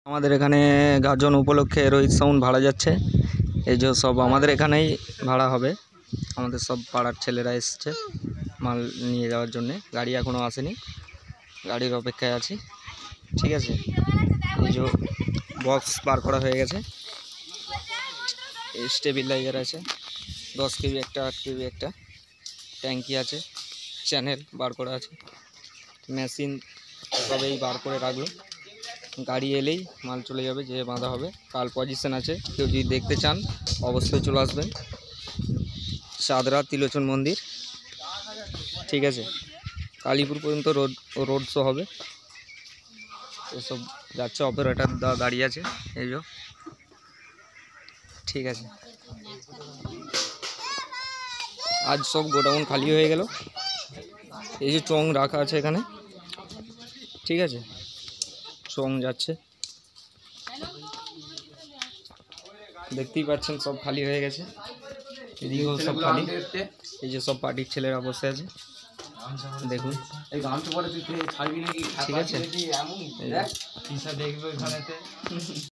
আমাদের এখানে গাজন উপলক্ষে রোহিত সাউন্ড ভাড়া যাচ্ছে। এই যে সব আমাদের এখানেই ভাড়া হবে। আমাদের সব পাড়ার ছেলেরা এসছে মাল নিয়ে যাওয়ার জন্যে। গাড়ি এখনও আসেনি, গাড়ির অপেক্ষায় আছি। ঠিক আছে, এই যে বক্স বার করা হয়ে গেছে, স্টেবিলাইজার আছে 10 কেবি একটা, 8 কেবি একটা, ট্যাঙ্কি আছে, চ্যানেল বার করা আছে, মেশিন সবেই বার করে রাখলো। গাড়ি এলেই মাল চলে যাবে, যে বাঁধা হবে। কাল পজিশন আছে, কেউ যদি দেখতে চান অবশ্যই চলে আসবেন। চাঁদরা ত্রিলোচন মন্দির, ঠিক আছে। কালীপুর পর্যন্ত রোড শো হবে। এসব যাচ্ছে, অপারেটার দাঁড়িয়ে আছে, এই যে। ঠিক আছে, আজ সব গোডাউন খালি হয়ে গেল। এই যে চং রাখা আছে এখানে, ঠিক আছে, চং যাচ্ছে, দেখতেই পাচ্ছেন সব খালি হয়ে গেছে। এদিকেও সব খালি। এই যে সব পার্টির ছেলেরা বসে আছে, দেখুন। ঠিক আছে,